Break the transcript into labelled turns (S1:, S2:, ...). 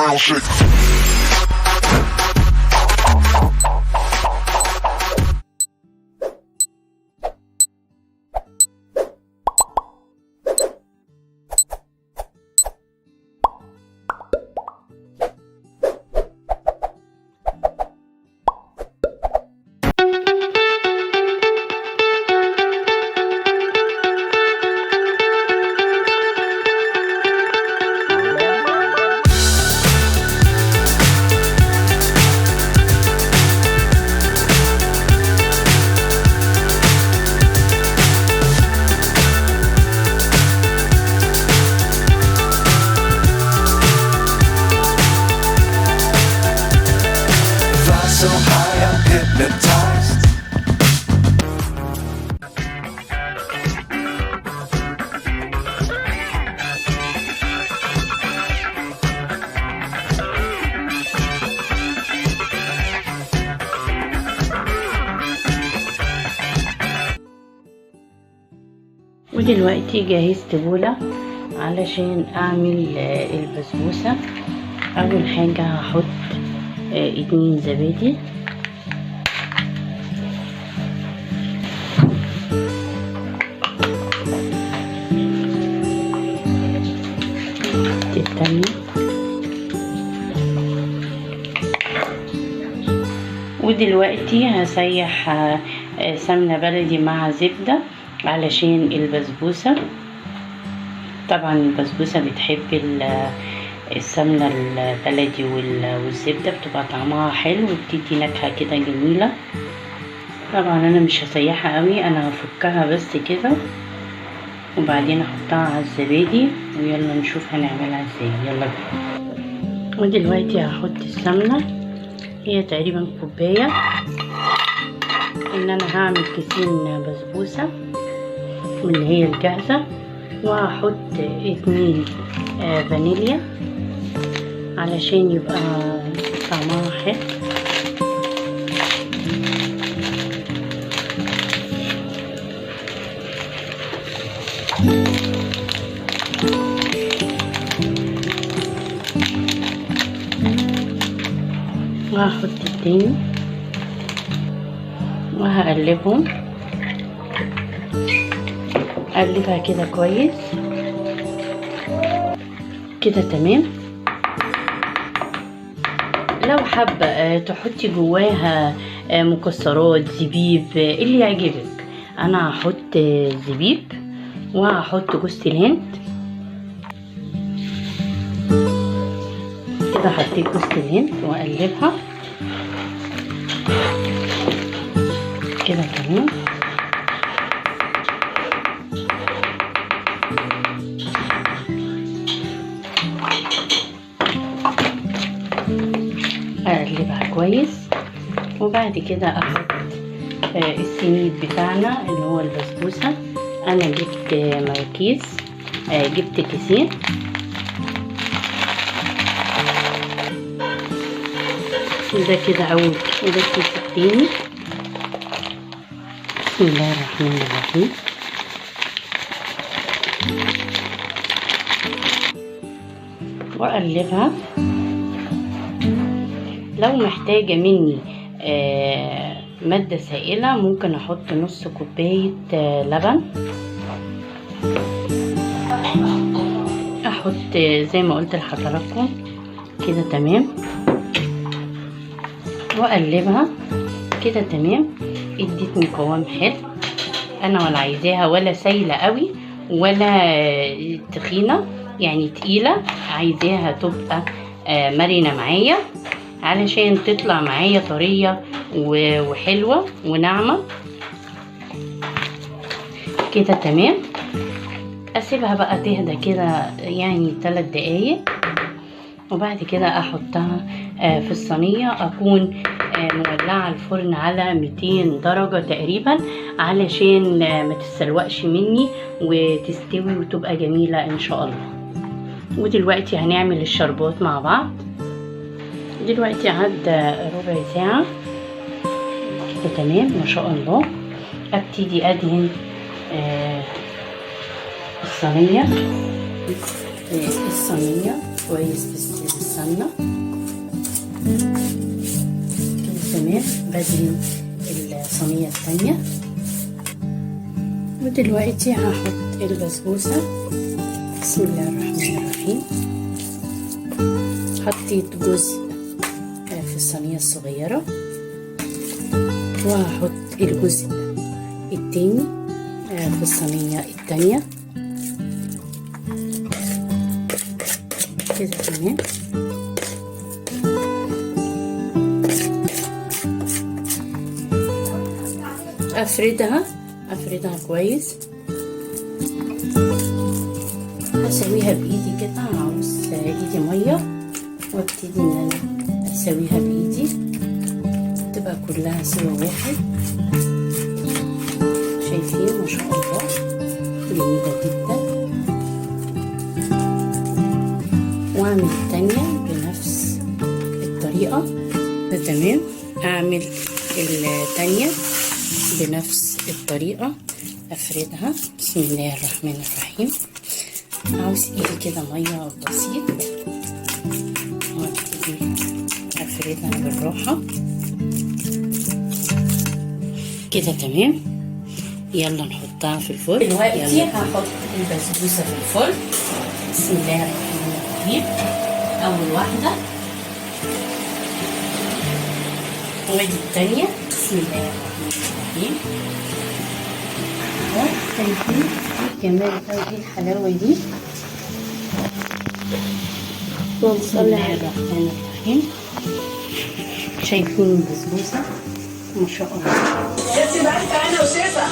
S1: ground shake. So high, I'm hypnotized.
S2: ودلوقتي جهزت بولة علشان اعمل البسبوسة. اول حاجة هحط 2 زبادي، التانية، ودلوقتي هسيح سمنة بلدي مع زبدة علشان البسبوسة. طبعا البسبوسة بتحب السمنة البلدي والزبدة، بتبقى طعمها حلو وبتدي نكهة كده جميلة. طبعا انا مش هسيحها قوي، انا هفكها بس كده وبعدين احطها على الزبادي، ويلا نشوف هنعملها ازاي. يلا بينا. ودلوقتي هحط السمنة، هي تقريبا كوباية، ان انا هعمل كيسين بسبوسة من اللي هي الجاهزة، وهحط 2 فانيليا علشان يبقى طعمها حلو. وهحط التاني وهقلبهم، اقلبها كده كويس كده. تمام. لو حابة تحطي جواها مكسرات، زبيب، اللي يعجبك. انا هحط زبيب وهحط جوز الهند كده. حطيت جوز الهند واقلبها كده. تمام. اقلبها كويس، وبعد كده احط السميد بتاعنا اللي هو البسبوسة. انا جبت مراكيز، جبت كيسين. ده كده اول، وده الكيس التاني. بسم الله الرحمن الرحيم. واقلبها. لو محتاجة مني مادة سائلة ممكن احط نص كوباية لبن. احط زي ما قلت لحضراتكم كده. تمام. واقلبها كده. تمام. اديتني قوام حلو. انا ولا عايزاها ولا سايلة قوي ولا تخينة، يعني تقيلة. عايزاها تبقى مرنة معايا علشان تطلع معايا طرية وحلوة وناعمة كده. تمام. اسيبها بقى تهدى كده يعني 3 دقايق، وبعد كده احطها في الصينية. اكون مولعة الفرن على 200 درجة تقريبا علشان ما تتسلوقش مني وتستوي وتبقى جميلة ان شاء الله. ودلوقتي هنعمل الشربات مع بعض. دلوقتي عدى ربع ساعة كده. تمام ما شاء الله. ابتدي ادهن الصينية كويس السمنة كده تمام. بدهن الصينية التانية. ودلوقتي هحط البسبوسة. بسم الله الرحمن الرحيم. حطيت جزء في الصينية الصغيرة، وهحط الجزء التاني في الصينية التانية كده تمام. افردها كويس. اسويها بايدي كده، عاوز ايدي ميه وابتدي ان انا اسويها بايدي تبقى كلها سوا واحد. شايفين ما شاء الله جميله جدا. واعمل التانية بنفس الطريقه ده تمام. اعمل التانية بنفس الطريقة، افردها. بسم الله الرحمن الرحيم. عاوز ايدي كده ميه بسيط وابتدي افردها بالراحة كده تمام. يلا نحطها في الفرن. دلوقتي هحط البسبوسة في الفرن. بسم الله الرحمن الرحيم. اول واحدة وادي التانية. بسم الله الرحمن الرحيم. شايفين الجمال ده وايه الحلاوة دي. بسم الله الرحمن الرحيم. شايفين البسبوسة ما شاء الله.
S3: شفتي بقى انت انا وشفا